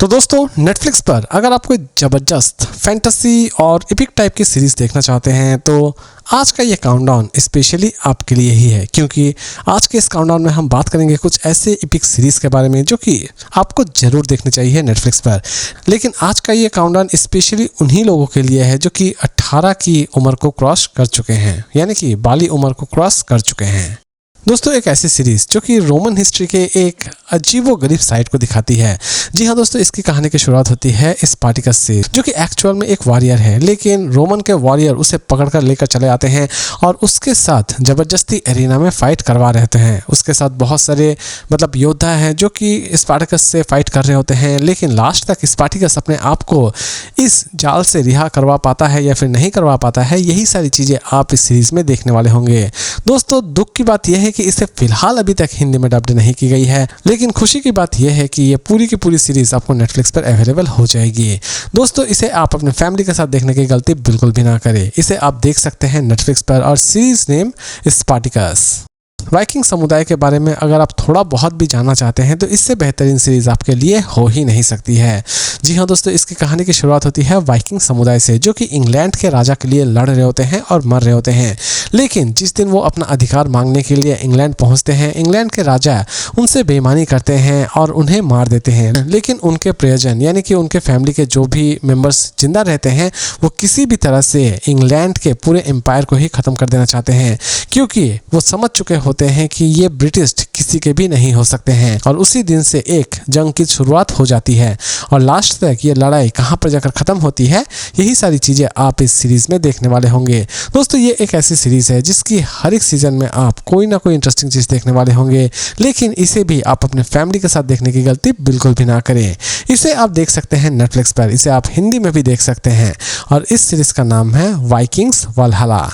तो दोस्तों नेटफ्लिक्स पर अगर आप कोई ज़बरदस्त फैंटेसी और एपिक टाइप की सीरीज़ देखना चाहते हैं तो आज का ये काउंटडाउन स्पेशली आपके लिए ही है, क्योंकि आज के इस काउंटडाउन में हम बात करेंगे कुछ ऐसे एपिक सीरीज़ के बारे में जो कि आपको ज़रूर देखनी चाहिए नेटफ्लिक्स पर। लेकिन आज का ये काउंटडाउन स्पेशली उन्हीं लोगों के लिए है जो कि 18 की उम्र को क्रॉस कर चुके हैं, यानी कि बाली उम्र को क्रॉस कर चुके हैं। दोस्तों एक ऐसी सीरीज जो कि रोमन हिस्ट्री के एक अजीबोगरीब साइड को दिखाती है। जी हाँ दोस्तों, इसकी कहानी की शुरुआत होती है स्पार्टिकस से, जो कि एक्चुअल में एक वॉरियर है, लेकिन रोमन के वॉरियर उसे पकड़कर लेकर चले आते हैं और उसके साथ जबरदस्ती एरिना में फाइट करवा रहते हैं। उसके साथ बहुत सारे योद्धा हैं जो कि स्पार्टिकस से फाइट कर रहे होते हैं, लेकिन लास्ट तक स्पार्टिकस अपने आप को इस जाल से रिहा करवा पाता है या फिर नहीं करवा पाता है। यही सारी चीज़ें आप इस सीरीज़ में देखने वाले होंगे। दोस्तों दुख की बात यह है कि इसे फिलहाल अभी तक हिंदी में डब्ड नहीं की गई है, लेकिन खुशी की बात यह है कि ये पूरी की पूरी सीरीज आपको नेटफ्लिक्स पर अवेलेबल हो जाएगी। दोस्तों इसे आप अपने फैमिली के साथ देखने की गलती बिल्कुल भी ना करें। इसे आप देख सकते हैं नेटफ्लिक्स पर और सीरीज नेम स्पार्टिकस। वाइकिंग समुदाय के बारे में अगर आप थोड़ा बहुत भी जानना चाहते हैं तो इससे बेहतरीन सीरीज आपके लिए हो ही नहीं सकती है। जी हाँ दोस्तों, इसकी कहानी की शुरुआत होती है वाइकिंग समुदाय से, जो कि इंग्लैंड के राजा के लिए लड़ रहे होते हैं और मर रहे होते हैं। लेकिन जिस दिन वो अपना अधिकार मांगने के लिए इंग्लैंड पहुंचते हैं, इंग्लैंड के राजा उनसे बेईमानी करते हैं और उन्हें मार देते हैं। लेकिन उनके प्रियजन यानी कि उनके फैमिली के जो भी मेंबर्स जिंदा रहते हैं वो किसी भी तरह से इंग्लैंड के पूरे एम्पायर को ही ख़त्म कर देना चाहते हैं, क्योंकि वो समझ चुके होते हैं कि ये ब्रिटिश किसी के भी नहीं हो सकते हैं। और उसी दिन से एक जंग की शुरुआत हो जाती है और लास्ट तक ये लड़ाई कहाँ पर जाकर ख़त्म होती है, यही सारी चीज़ें आप इस सीरीज़ में देखने वाले होंगे। दोस्तों ये एक ऐसी सीरीज़ है जिसकी हर एक सीज़न में आप कोई ना कोई इंटरेस्टिंग चीज़ देखने वाले होंगे, लेकिन इसे भी आप अपने फैमिली के साथ देखने की गलती बिल्कुल भी ना करें। इसे आप देख सकते हैं नेटफ्लिक्स पर, इसे आप हिंदी में भी देख सकते हैं और इस सीरीज़ का नाम है वाइकिंग्स वलहला।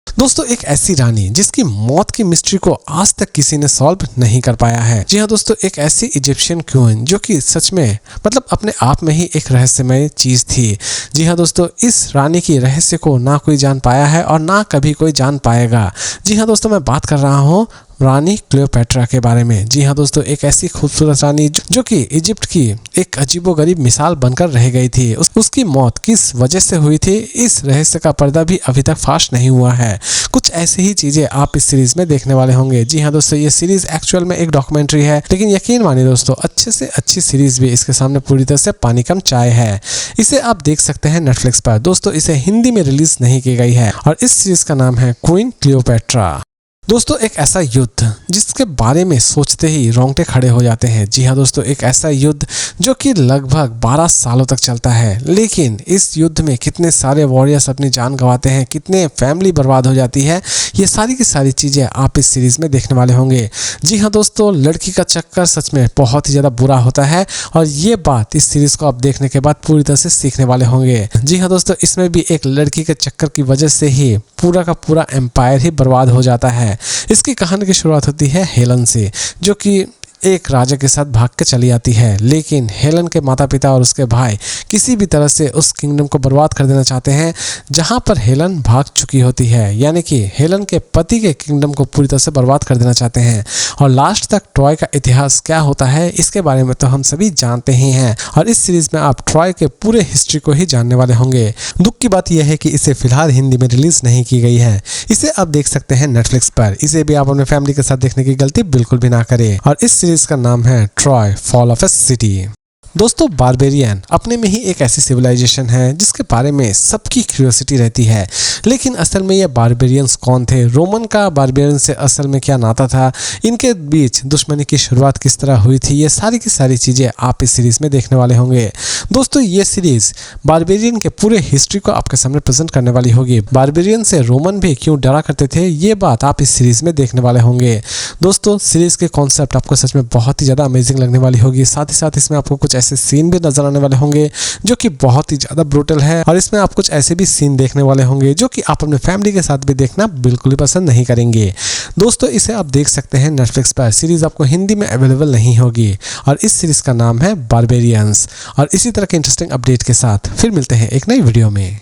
दोस्तों एक ऐसी रानी जिसकी मौत की मिस्ट्री को आज तक किसी ने सॉल्व नहीं कर पाया है। जी हाँ दोस्तों, एक ऐसी इजिप्शियन क्वीन जो कि सच में अपने आप में ही एक रहस्यमय चीज़ थी। जी हाँ दोस्तों, इस रानी की रहस्य को ना कोई जान पाया है और ना कभी कोई जान पाएगा। जी हाँ दोस्तों, मैं बात कर रहा हूँ रानी क्लियोपेट्रा के बारे में। जी हाँ दोस्तों, एक ऐसी खूबसूरत रानी जो कि इजिप्ट की एक अजीबोगरीब मिसाल बनकर रह गई थी। उसकी मौत किस वजह से हुई थी, इस रहस्य का पर्दा भी अभी तक फाश नहीं हुआ है। कुछ ऐसी ही चीज़ें आप इस सीरीज़ में देखने वाले होंगे। जी हाँ दोस्तों, ये सीरीज़ एक्चुअल में एक डॉक्यूमेंट्री है, लेकिन यकीन मानिए दोस्तों अच्छे से अच्छी सीरीज़ भी इसके सामने पूरी तरह से पानी कम चाय है। इसे आप देख सकते हैं नेटफ्लिक्स पर। दोस्तों इसे हिंदी में रिलीज़ नहीं की गई है और इस सीरीज़ का नाम है क्वीन क्लियोपेट्रा। दोस्तों एक ऐसा युद्ध जिसके बारे में सोचते ही रोंगटे खड़े हो जाते हैं। जी हाँ दोस्तों, एक ऐसा युद्ध जो कि लगभग 12 सालों तक चलता है, लेकिन इस युद्ध में कितने सारे वॉरियर्स अपनी जान गंवाते हैं, कितने फैमिली बर्बाद हो जाती है, ये सारी की सारी चीज़ें आप इस सीरीज़ में देखने वाले होंगे। जी हाँ दोस्तों, लड़की का चक्कर सच में बहुत ही ज़्यादा बुरा होता है और ये बात इस सीरीज़ को आप देखने के बाद पूरी तरह से सीखने वाले होंगे। जी हाँ दोस्तों, इसमें भी एक लड़की के चक्कर की वजह से ही पूरा का पूरा एम्पायर ही बर्बाद हो जाता है। इसकी कहानी की शुरुआत होती है हेलन से, जो कि एक राजा के साथ भाग के चली आती है, लेकिन हेलन के माता पिता और उसके भाई किसी भी तरह से उस किंगडम को बर्बाद कर देना चाहते हैं जहां पर हेलन भाग चुकी होती है, यानी कि हेलन के पति के किंगडम को पूरी तरह से बर्बाद कर देना चाहते हैं। और लास्ट तक ट्रॉय का इतिहास क्या होता है इसके बारे में तो हम सभी जानते ही हैं और इस सीरीज में आप ट्रॉय के पूरे हिस्ट्री को ही जानने वाले होंगे। दुख की बात यह है कि इसे फिलहाल हिंदी में रिलीज नहीं की गई है। इसे आप देख सकते हैं नेटफ्लिक्स पर। इसे भी आप अपने फैमिली के साथ देखने की गलती बिल्कुल भी ना करें और इस इसका नाम है Troy fall of A city. दोस्तों बारबेरियन अपने में ही एक ऐसी सिविलाइजेशन है जिसके बारे में सबकी क्यूरियोसिटी रहती है, लेकिन असल में ये बारबेरियंस कौन थे, रोमन का बारबेरियन से असल में क्या नाता था, इनके बीच दुश्मनी की शुरुआत किस तरह हुई थी, ये सारी की सारी चीज़ें आप इस सीरीज़ में देखने वाले होंगे। दोस्तों ये सीरीज़ बारबेरियन के पूरे हिस्ट्री को आपके सामने प्रेजेंट करने वाली होगी। बारबेरियन से रोमन भी क्यों डरा करते थे, ये बात आप इस सीरीज़ में देखने वाले होंगे। दोस्तों सीरीज़ के कॉन्सेप्ट आपको सच में बहुत ही ज़्यादा अमेजिंग लगने वाली होगी। साथ ही साथ इसमें आपको कुछ ऐसे सीन भी नजर आने वाले होंगे जो कि बहुत ही ज्यादा ब्रूटल है और इसमें आप कुछ ऐसे भी सीन देखने वाले होंगे जो कि आप अपने फैमिली के साथ भी देखना बिल्कुल ही पसंद नहीं करेंगे। दोस्तों इसे आप देख सकते हैं नेटफ्लिक्स पर। सीरीज आपको हिंदी में अवेलेबल नहीं होगी और इस सीरीज का नाम है बारबेरियंस। और इसी तरह के इंटरेस्टिंग अपडेट के साथ फिर मिलते हैं एक नई वीडियो में।